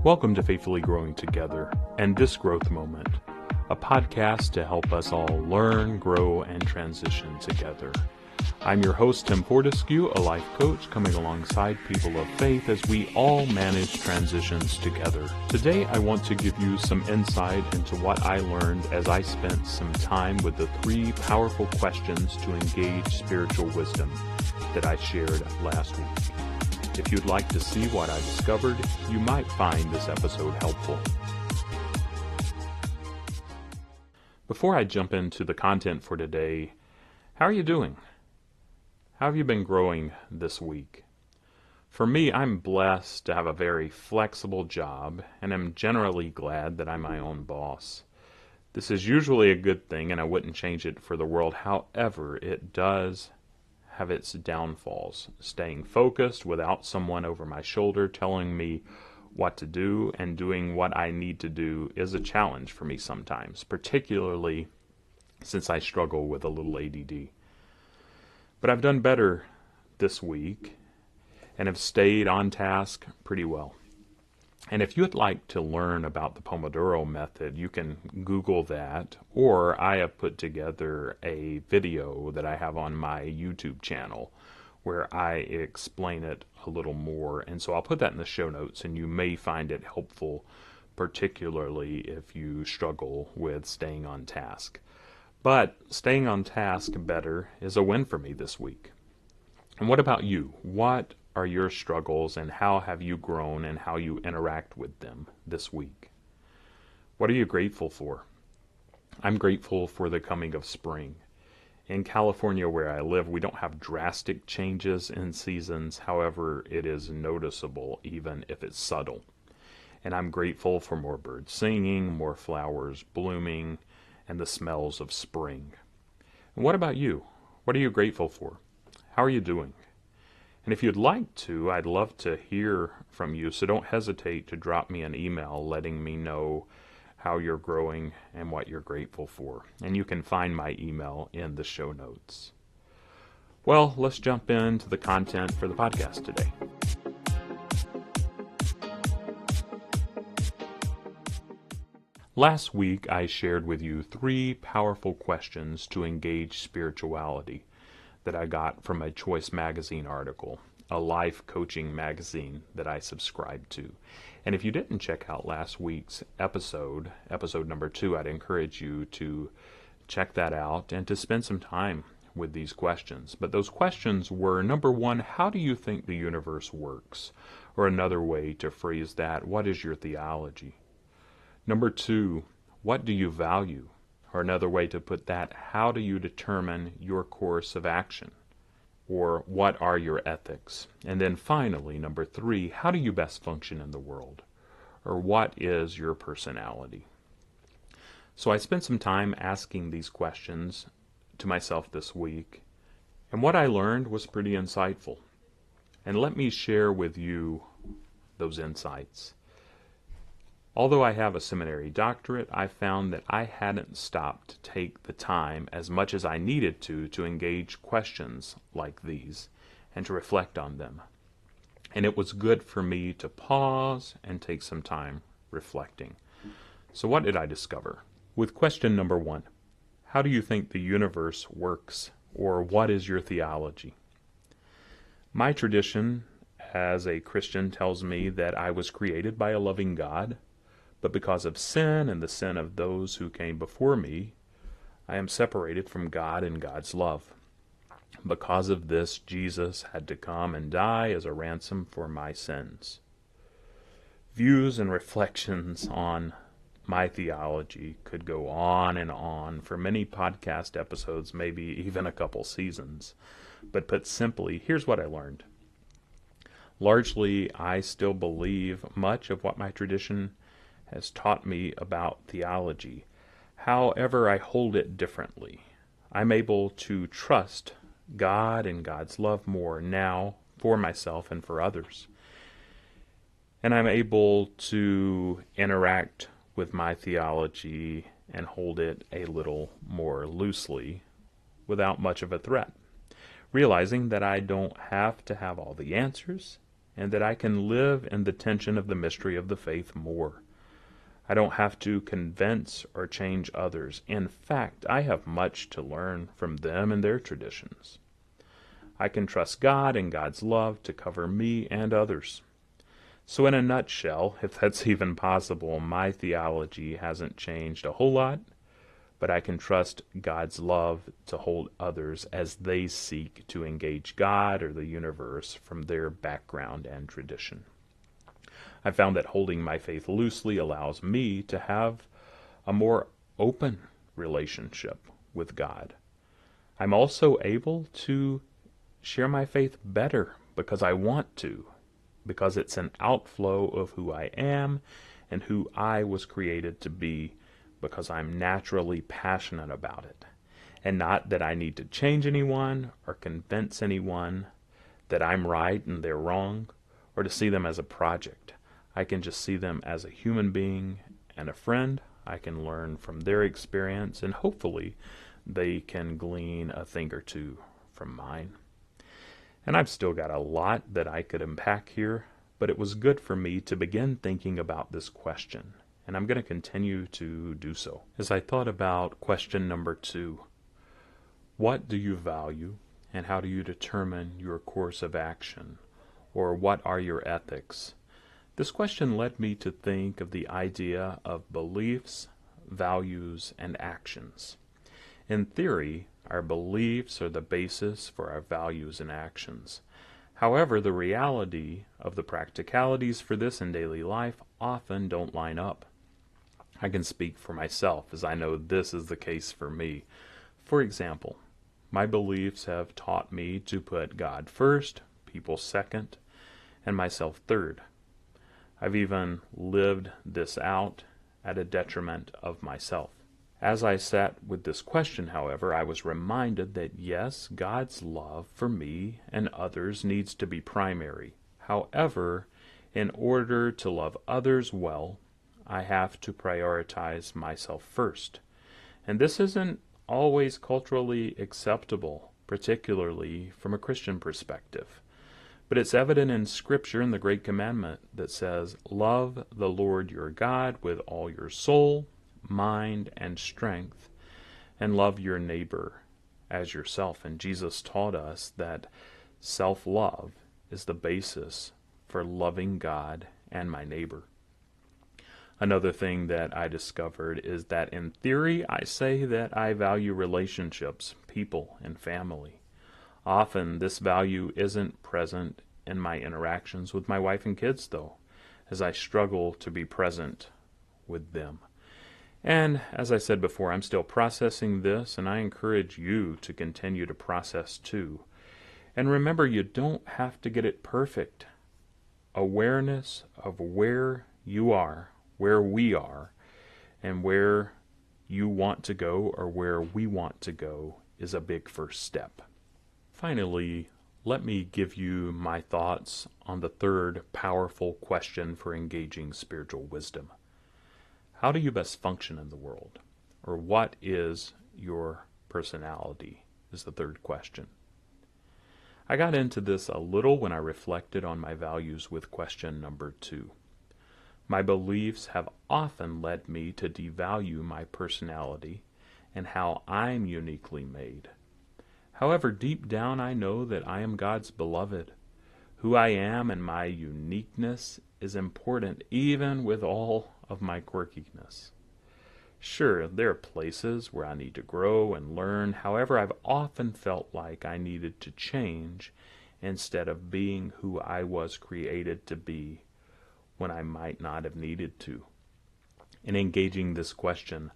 Welcome to Faithfully Growing Together and This Growth Moment, a podcast to help us all learn, grow, and transition together. I'm your host, Tim Fortescue, a life coach coming alongside people of faith as we all manage transitions together. Today, I want to give you some insight into what I learned as I spent some time with the 3 powerful questions to engage spiritual wisdom that I shared last week. If you'd like to see what I discovered, you might find this episode helpful. Before I jump into the content for today, how are you doing? How have you been growing this week? For me, I'm blessed to have a very flexible job, and I'm generally glad that I'm my own boss. This is usually a good thing, and I wouldn't change it for the world. However, it does have its downfalls. Staying focused without someone over my shoulder telling me what to do and doing what I need to do is a challenge for me sometimes, particularly since I struggle with a little ADD. But I've done better this week and have stayed on task pretty well. And if you'd like to learn about the Pomodoro method, you can Google that, or I have put together a video that I have on my YouTube channel where I explain it a little more. And so I'll put that in the show notes, and you may find it helpful, particularly if you struggle with staying on task. But staying on task better is a win for me this week. And what about you? What are your struggles, and how have you grown and how you interact with them this week? What are you grateful for? I'm grateful for the coming of spring. In California, where I live, we don't have drastic changes in seasons. However, it is noticeable even if it's subtle. And I'm grateful for more birds singing, more flowers blooming, and the smells of spring. And what about you? What are you grateful for? How are you doing? And if you'd like to, I'd love to hear from you, so don't hesitate to drop me an email letting me know how you're growing and what you're grateful for. And you can find my email in the show notes. Well, let's jump into the content for the podcast today. Last week, I shared with you 3 powerful questions to engage spirituality that I got from a Choice Magazine article, a life coaching magazine that I subscribe to. And if you didn't check out last week's episode number 2, I'd encourage you to check that out and to spend some time with these questions. But those questions were, number 1, how do you think the universe works? Or another way to phrase that, what is your theology? Number 2, what do you value? Or another way to put that, how do you determine your course of action? Or what are your ethics? And then finally, number 3, how do you best function in the world? Or what is your personality? So I spent some time asking these questions to myself this week, and what I learned was pretty insightful. And let me share with you those insights. Although I have a seminary doctorate, I found that I hadn't stopped to take the time as much as I needed to engage questions like these and to reflect on them. And it was good for me to pause and take some time reflecting. So what did I discover? With question number 1, how do you think the universe works, or what is your theology? My tradition as a Christian tells me that I was created by a loving God, but because of sin and the sin of those who came before me, I am separated from God and God's love. Because of this, Jesus had to come and die as a ransom for my sins. Views and reflections on my theology could go on and on for many podcast episodes, maybe even a couple seasons. But put simply, here's what I learned. Largely, I still believe much of what my tradition has taught me about theology. However, I hold it differently. I'm able to trust God and God's love more now for myself and for others. And I'm able to interact with my theology and hold it a little more loosely without much of a threat, realizing that I don't have to have all the answers and that I can live in the tension of the mystery of the faith more. I don't have to convince or change others. In fact, I have much to learn from them and their traditions. I can trust God and God's love to cover me and others. So in a nutshell, if that's even possible, my theology hasn't changed a whole lot, but I can trust God's love to hold others as they seek to engage God or the universe from their background and tradition. I found that holding my faith loosely allows me to have a more open relationship with God. I'm also able to share my faith better because I want to, because it's an outflow of who I am and who I was created to be, because I'm naturally passionate about it. And not that I need to change anyone or convince anyone that I'm right and they're wrong, or to see them as a project. I can just see them as a human being and a friend. I can learn from their experience, and hopefully they can glean a thing or two from mine. And I've still got a lot that I could unpack here, but it was good for me to begin thinking about this question, and I'm going to continue to do so. As I thought about question number 2, what do you value, and how do you determine your course of action, or what are your ethics? This question led me to think of the idea of beliefs, values, and actions. In theory, our beliefs are the basis for our values and actions. However, the reality of the practicalities for this in daily life often don't line up. I can speak for myself, as I know this is the case for me. For example, my beliefs have taught me to put God first, people second, and myself third. I've even lived this out at a detriment of myself. As I sat with this question, however, I was reminded that yes, God's love for me and others needs to be primary. However, in order to love others well, I have to prioritize myself first. And this isn't always culturally acceptable, particularly from a Christian perspective. But it's evident in Scripture in the Great Commandment that says, "Love the Lord your God with all your soul, mind, and strength, and love your neighbor as yourself." And Jesus taught us that self-love is the basis for loving God and my neighbor. Another thing that I discovered is that in theory, I say that I value relationships, people, and family. Often this value isn't present in my interactions with my wife and kids, though, as I struggle to be present with them. And as I said before, I'm still processing this, and I encourage you to continue to process too. And remember, you don't have to get it perfect. Awareness of where you are, where we are, and where you want to go or where we want to go is a big first step. Finally, let me give you my thoughts on the third powerful question for engaging spiritual wisdom. How do you best function in the world? Or what is your personality? Is the third question. I got into this a little when I reflected on my values with question number 2. My beliefs have often led me to devalue my personality and how I'm uniquely made. However, deep down I know that I am God's beloved. Who I am and my uniqueness is important even with all of my quirkiness. Sure, there are places where I need to grow and learn. However, I've often felt like I needed to change instead of being who I was created to be when I might not have needed to. In engaging this question,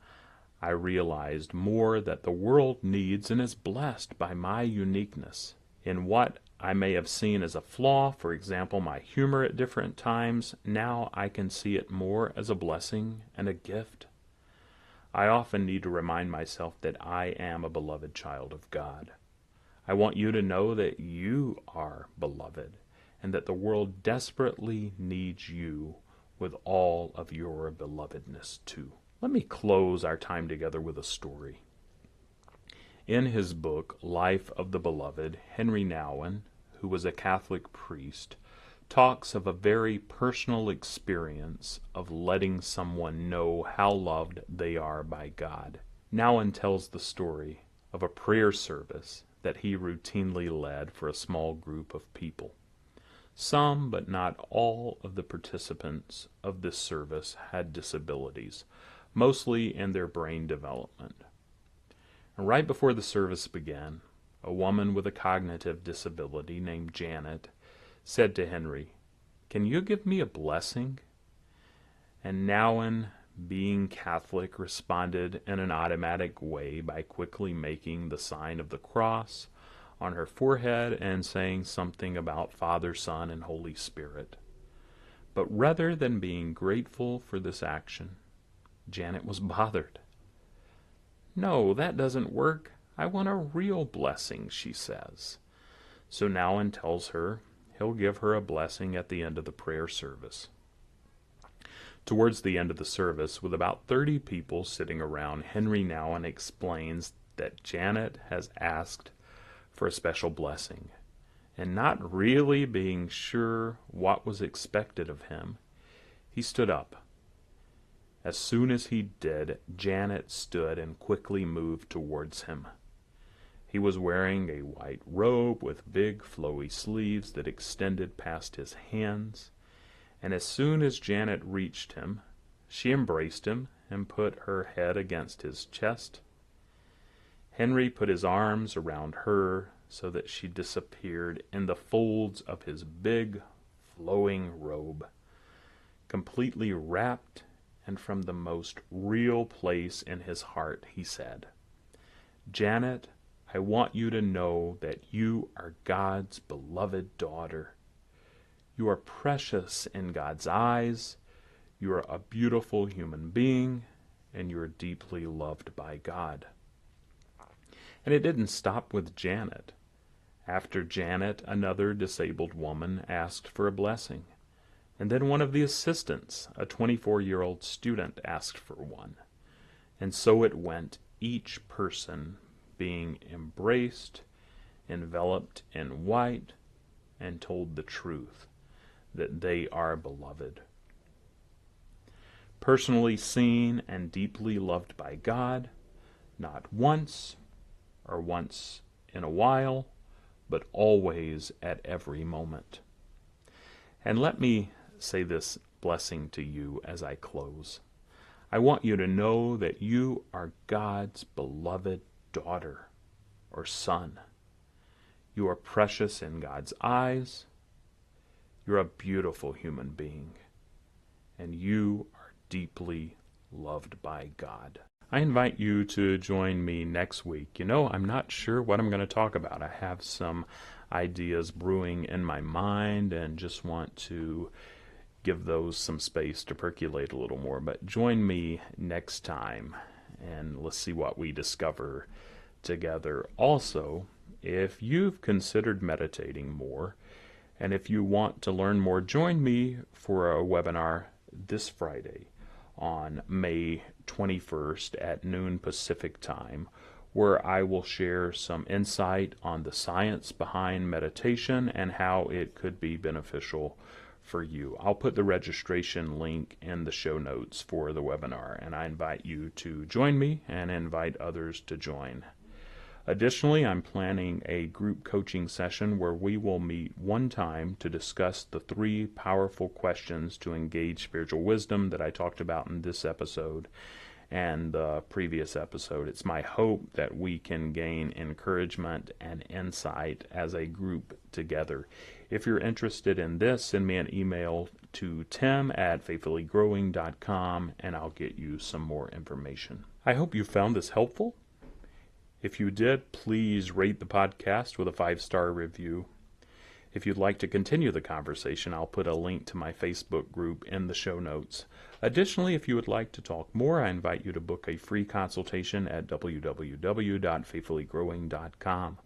I realized more that the world needs and is blessed by my uniqueness. In what I may have seen as a flaw, for example, my humor at different times, now I can see it more as a blessing and a gift. I often need to remind myself that I am a beloved child of God. I want you to know that you are beloved and that the world desperately needs you with all of your belovedness too. Let me close our time together with a story. In his book, Life of the Beloved, Henry Nouwen, who was a Catholic priest, talks of a very personal experience of letting someone know how loved they are by God. Nouwen tells the story of a prayer service that he routinely led for a small group of people. Some, but not all, of the participants of this service had disabilities, mostly in their brain development. And right before the service began, a woman with a cognitive disability named Janet said to Henry, "Can you give me a blessing?" And Nouwen, being Catholic, responded in an automatic way by quickly making the sign of the cross on her forehead and saying something about Father, Son, and Holy Spirit. But rather than being grateful for this action, Janet was bothered. "No, that doesn't work. I want a real blessing," she says. So Nouwen tells her he'll give her a blessing at the end of the prayer service. Towards the end of the service, with about 30 people sitting around, Henry Nouwen explains that Janet has asked for a special blessing, and not really being sure what was expected of him, he stood up. As soon as he did, Janet stood and quickly moved towards him. He was wearing a white robe with big flowy sleeves that extended past his hands, and as soon as Janet reached him, she embraced him and put her head against his chest. Henry put his arms around her so that she disappeared in the folds of his big, flowing robe, completely wrapped, and from the most real place in his heart, he said, "Janet, I want you to know that you are God's beloved daughter. You are precious in God's eyes, you are a beautiful human being, and you are deeply loved by God." And it didn't stop with Janet. After Janet, another disabled woman asked for a blessing. And then one of the assistants, a 24-year-old student, asked for one. And so it went, each person being embraced, enveloped in white, and told the truth, that they are beloved. Personally seen and deeply loved by God, not once or once in a while, but always at every moment. And let me say this blessing to you as I close. I want you to know that you are God's beloved daughter or son. You are precious in God's eyes. You're a beautiful human being. And you are deeply loved by God. I invite you to join me next week. I'm not sure what I'm going to talk about. I have some ideas brewing in my mind and just want to give those some space to percolate a little more. But join me next time and let's see what we discover together. Also, if you've considered meditating more and if you want to learn more, join me for a webinar this Friday on May 21st at noon Pacific time, where I will share some insight on the science behind meditation and how it could be beneficial for you. I'll put the registration link in the show notes for the webinar, and I invite you to join me and invite others to join. Additionally, I'm planning a group coaching session where we will meet one time to discuss the 3 powerful questions to engage spiritual wisdom that I talked about in this episode and the previous episode. It's my hope that we can gain encouragement and insight as a group together. If you're interested in this, send me an email to tim@faithfullygrowing.com and I'll get you some more information. I hope you found this helpful. If you did, please rate the podcast with a 5-star review. If you'd like to continue the conversation, I'll put a link to my Facebook group in the show notes. Additionally, if you would like to talk more, I invite you to book a free consultation at www.faithfullygrowing.com.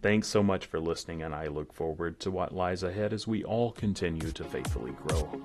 Thanks so much for listening, and I look forward to what lies ahead as we all continue to faithfully grow.